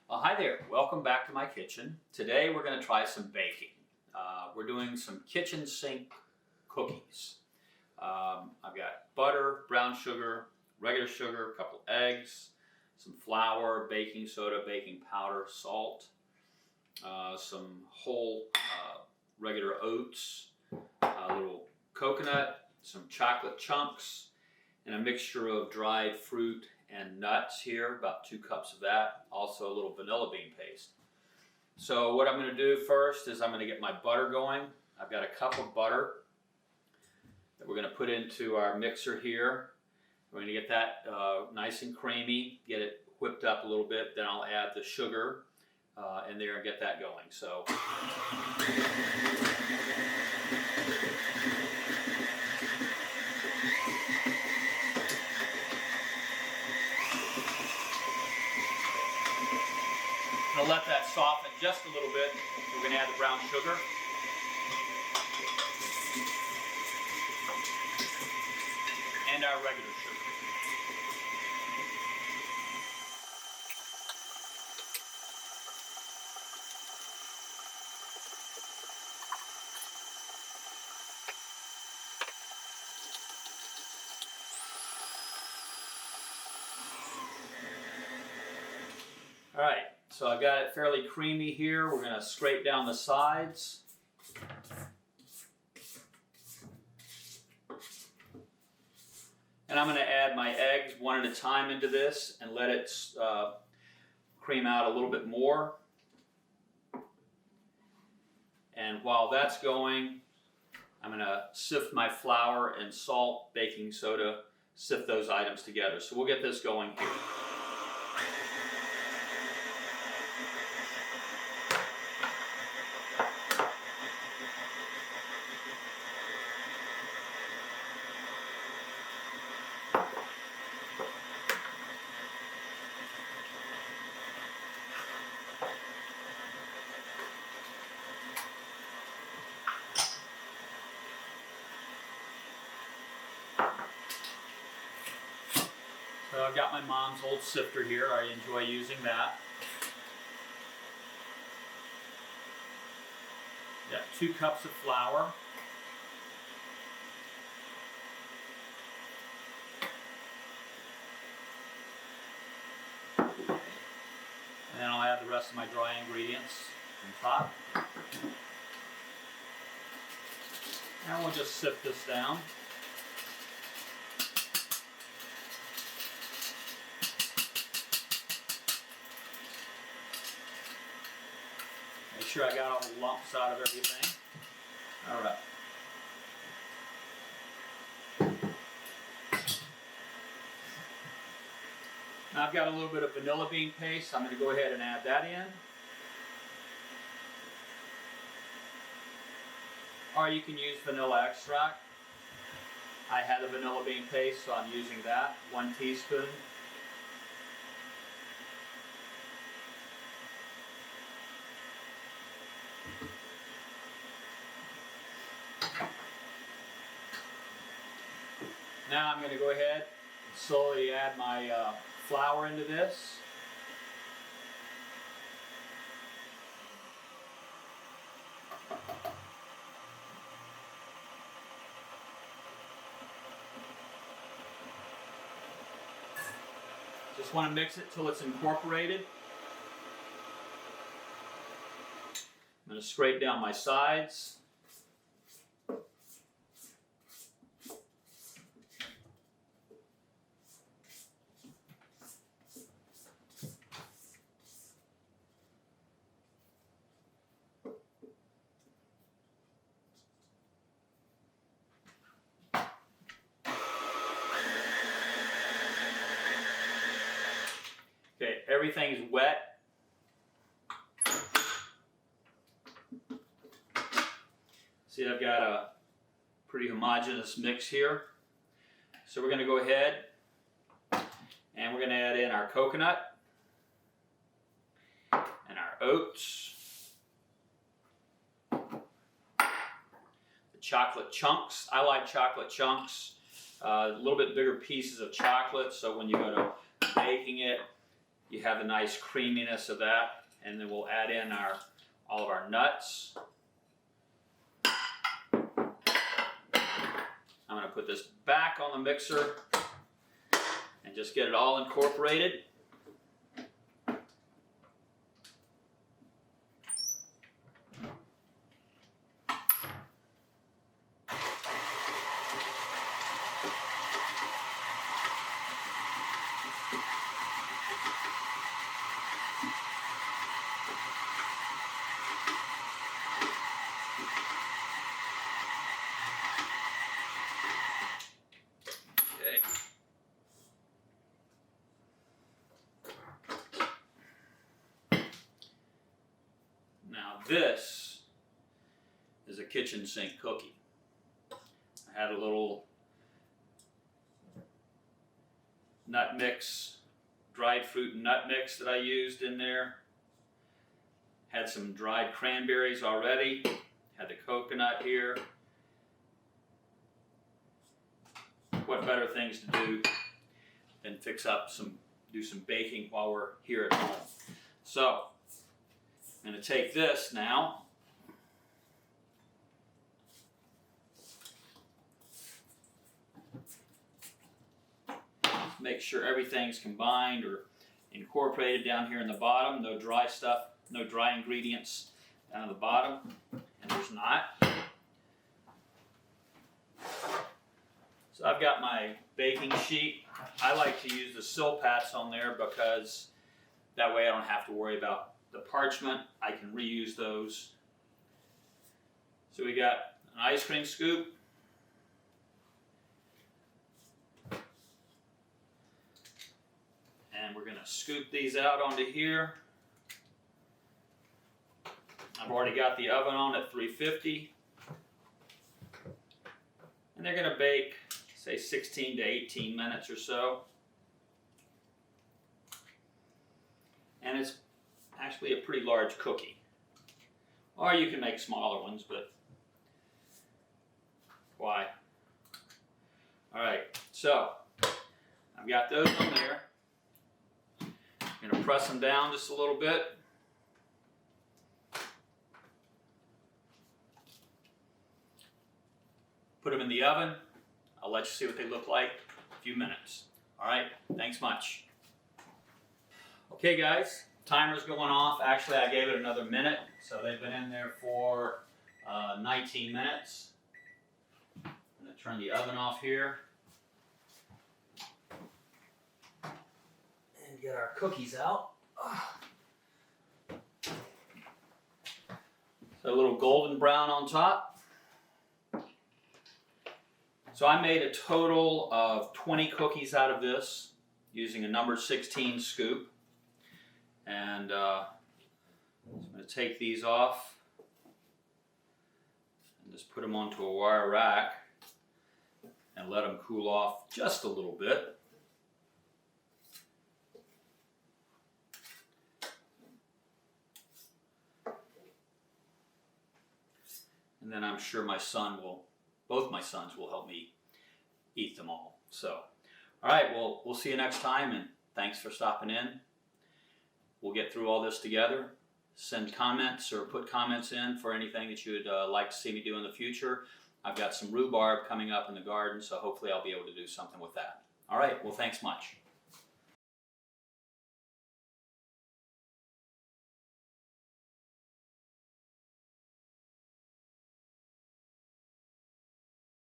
Well, hi there. Welcome back to my kitchen. Today we're going to try some baking. We're doing some kitchen sink cookies. I've got butter, brown sugar, regular sugar, a couple eggs, some flour, baking soda, baking powder, salt, some whole regular oats, a little coconut, some chocolate chunks, and a mixture of dried fruit and nuts here, about 2 cups of that. Also a little vanilla bean paste. So what I'm going to do first is I'm going to get my butter going. I've got a cup of butter that we're going to put into our mixer here. We're going to get that nice and creamy, get it whipped up a little bit. Then I'll add the sugar in there and get that going. So. I'm going to let that soften just a little bit. We're going to add the brown sugar. And our regular sugar. All right. So I've got it fairly creamy here. We're going to scrape down the sides. And I'm going to add my eggs one at a time into this and let it cream out a little bit more. And while that's going, I'm going to sift my flour and salt, baking soda, sift those items together. So we'll get this going here. So I've got my mom's old sifter here. I enjoy using that. Got 2 cups of flour. And then I'll add the rest of my dry ingredients on top. And we'll just sift this down. Make sure I got all the lumps out of everything. All right. Now I've got a little bit of vanilla bean paste. I'm going to go ahead and add that in. Or you can use vanilla extract. I had the vanilla bean paste, so I'm using that. 1 teaspoon. Now I'm going to go ahead and slowly add my flour into this. Just want to mix it till it's incorporated. I'm going to scrape down my sides. Okay, everything's wet. See, I've got a pretty homogeneous mix here. So we're going to go ahead and we're going to add in our coconut and our oats, the chocolate chunks. I like chocolate chunks, a little bit bigger pieces of chocolate, so when you go to baking it, you have the nice creaminess of that, and then we'll add in all of our nuts. I'm going to put this back on the mixer and just get it all incorporated. This is a kitchen sink cookie. I had a little nut mix, dried fruit and nut mix that I used in there. Had some dried cranberries already. Had the coconut here. What better things to do than do some baking while we're here at home. So, I'm going to take this now, make sure everything's combined or incorporated down here in the bottom. No dry stuff, no dry ingredients down at the bottom, and there's not. So I've got my baking sheet. I like to use the Silpats on there because that way I don't have to worry about the parchment. I can reuse those. So we got an ice cream scoop. And we're going to scoop these out onto here. I've already got the oven on at 350. And they're going to bake, say, 16 to 18 minutes or so. And it's actually a pretty large cookie. Or you can make smaller ones, but why? Alright, so I've got those on there. I'm going to press them down just a little bit. Put them in the oven. I'll let you see what they look like in a few minutes. Alright, thanks much. Okay guys, timer's going off. Actually, I gave it another minute, so they've been in there for 19 minutes. I'm going to turn the oven off here. And get our cookies out. So a little golden brown on top. So I made a total of 20 cookies out of this using a number 16 scoop. And I'm going to take these off and just put them onto a wire rack and let them cool off just a little bit. And then I'm sure both my sons will help me eat them all. So, all right, well, we'll see you next time, and thanks for stopping in. We'll get through all this together. Send comments or put comments in for anything that you would like to see me do in the future. I've got some rhubarb coming up in the garden, so hopefully I'll be able to do something with that. All right, well, thanks much.